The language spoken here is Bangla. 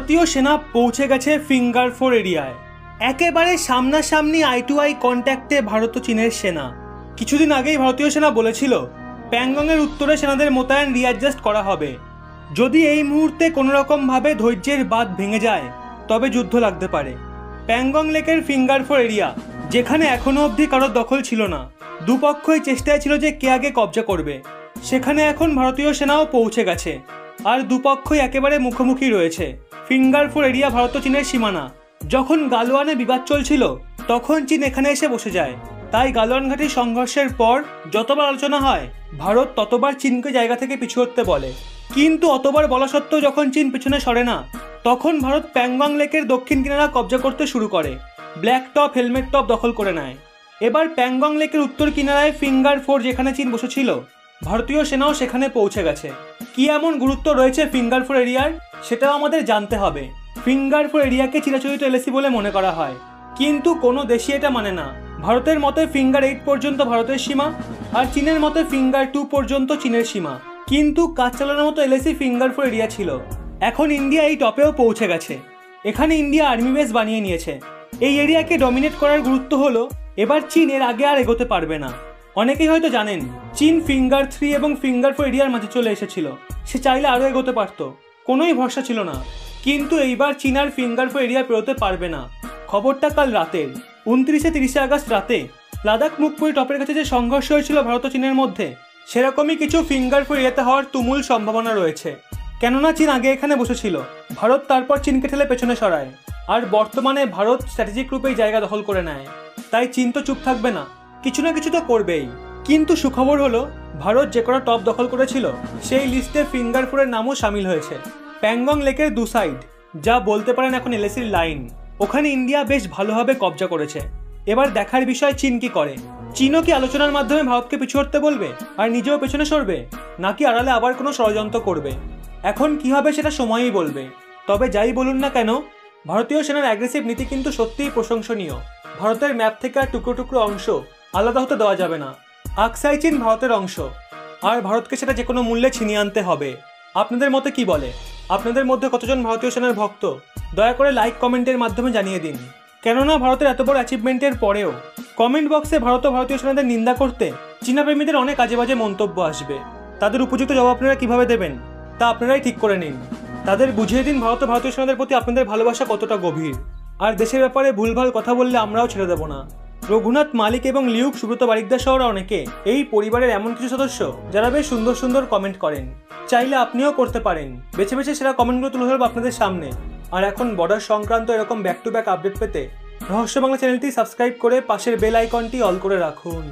ভারতীয় সেনা পৌঁছে গেছে ফিঙ্গার 4 এরিয়ায়। একেবারে সামনাসামনি আই টু আই কন্ট্যাক্টে ভারত ও চীনের সেনা। কিছুদিন আগেই ভারতীয় সেনা বলেছিল প্যাংগংয়ের উত্তরে সেনাদের মোতায়েন রিঅ্যাডজাস্ট করা হবে। যদি এই মুহূর্তে কোনোরকমভাবে ধৈর্যের বাঁধ ভেঙে যায় তবে যুদ্ধ লাগতে পারে। প্যাংগং লেকের ফিঙ্গার 4 এরিয়া, যেখানে এখনো অবধি কারোর দখল ছিল না, দুপক্ষই চেষ্টায় ছিল যে কে আগে কবজা করবে, সেখানে এখন ভারতীয় সেনাও পৌঁছে গেছে। আর দুপক্ষই একেবারে মুখোমুখি রয়েছে। ফিঙ্গার 4 এরিয়া ভারত ও চীনের সীমানা। যখন গালওয়ানে বিবাদ চলছিল তখন চীন এখানে এসে বসে যায়। তাই গালওয়ান ঘাটির সংঘর্ষের পর যতবার আলোচনা হয় ভারত ততবার চীনকে জায়গা থেকে পিছু হটতে বলে। কিন্তু অতবার বলা সত্ত্বেও যখন চীন পিছনে সরে না, তখন ভারত প্যাংগং লেকের দক্ষিণ কিনারা কবজা করতে শুরু করে। ব্ল্যাক টপ, হেলমেট টপ দখল করে নেয়। এবার প্যাংগং লেকের উত্তর কিনারায় ফিঙ্গার 4 যেখানে চীন বসেছিল, ভারতীয় সেনাও সেখানে পৌঁছে গেছে। কি এমন গুরুত্ব রয়েছে ফিঙ্গার 4 এরিয়ার, সেটাও আমাদের জানতে হবে। ফিঙ্গার 4 এরিয়াকে চিরাচরিত এলএসি বলে মনে করা হয়, কিন্তু কোনো দেশই এটা মানে না। ভারতের মতে ফিঙ্গার 8 পর্যন্ত ভারতের সীমা, আর চীনের মতে ফিঙ্গার 2 পর্যন্ত চীনের সীমা। কিন্তু কাজ চালানোর মতো এলএসি ফিঙ্গার 4 এরিয়া ছিল। এখন ইন্ডিয়া এই টপেও পৌঁছে গেছে। এখানে ইন্ডিয়া আর্মি বেস বানিয়ে নিয়েছে। এই এরিয়াকে ডমিনেট করার গুরুত্ব হলো এবার চীন এর আগে আর এগোতে পারবে না। অনেকেই হয়তো জানেন চীন ফিঙ্গার 3 এবং ফিঙ্গার 4 এরিয়ার মাঝে চলে এসেছিল। সে চাইলে আরও এগোতে পারত, কোনোই ভরসা ছিল না। কিন্তু এইবার চীন আর ফিঙ্গার 4 এরিয়া পেরোতে পারবে না। খবরটা কাল রাতের 29-30 আগস্ট রাতে লাদাখ মুখপুরি টপের কাছে যে সংঘর্ষ হয়েছিল ভারত ও চীনের মধ্যে, সেরকমই কিছু ফিঙ্গার 4 এরিয়াতে হওয়ার তুমুল সম্ভাবনা রয়েছে। কেননা চীন আগে এখানে বসেছিল, ভারত তারপর চীনকে ঠেলে পেছনে সরায়। আর বর্তমানে ভারত স্ট্র্যাটেজিক রূপেই জায়গা দখল করে নেয়। তাই চীন তো চুপ থাকবে না, কিছু না কিছু তো করবেই। কিন্তু সুখবর হলো ভারত যে কটা টপ দখল করেছিল সেই লিস্টে ফিঙ্গার 4 এর নামও সামিল হয়েছে। প্যাংগং লেকের দু সাইড, যা বলতে পারেন এখন এলএসির লাইন, ওখানে ইন্ডিয়া বেশ ভালোভাবে কবজা করেছে। এবার দেখার বিষয় চীন কি করে। চীনও কি আলোচনার মাধ্যমে ভারতকে পিছু হটতে বলবে আর নিজেও পেছনে সরবে, নাকি আড়ালে আবার কোনো ষড়যন্ত্র করবে? এখন কি হবে সেটা সময়ই বলবে। তবে যাই বলুন না কেন, ভারতীয় সেনার অ্যাগ্রেসিভ নীতি কিন্তু সত্যিই প্রশংসনীয়। ভারতের ম্যাপ থেকে আর টুকরো টুকরো অংশ আলাদা হতে দেওয়া যাবে না। আকসাই চীন ভারতের অংশ, আর ভারতকে সেটা যে কোনো মূল্যে ছিনিয়ে আনতে হবে। আপনাদের মতে কি বলে? আপনাদের মধ্যে কতজন ভারতীয় সেনার ভক্ত? দয়া করে লাইক কমেন্টের মাধ্যমে জানিয়ে দিন। কেননা ভারতের এত বড় অ্যাচিভমেন্টের পরেও কমেন্ট বক্সে ভারত ও ভারতীয় সেনাদের নিন্দা করতে চীনা প্রেমীদের অনেক আজে বাজে মন্তব্য আসবে। তাদের উপযুক্ত জবাব আপনারা কিভাবে দেবেন তা আপনারাই ঠিক করে নিন। তাদের বুঝিয়ে দিন ভারত ও ভারতীয় সেনাদের প্রতি আপনাদের ভালোবাসা কতটা গভীর। আর দেশের ব্যাপারে ভুলভাল কথা বললে আমরাও ছেড়ে দেব না। রঘুনাথ মালিক এবং লিউক, সুব্রত বারিকদার সহ অনেকে এই পরিবারের এমন কিছু সদস্য যারা বেশ সুন্দর সুন্দর কমেন্ট করেন। চাইলে আপনিও করতে পারেন। বেছে বেছে সেরা কমেন্টগুলো তুলে ধরবো আপনাদের সামনে। আর এখন বর্ডার সংক্রান্ত এরকম ব্যাক টু ব্যাক আপডেট পেতে রহস্য বাংলা চ্যানেলটি সাবস্ক্রাইব করে পাশের বেল আইকনটি অল করে রাখুন।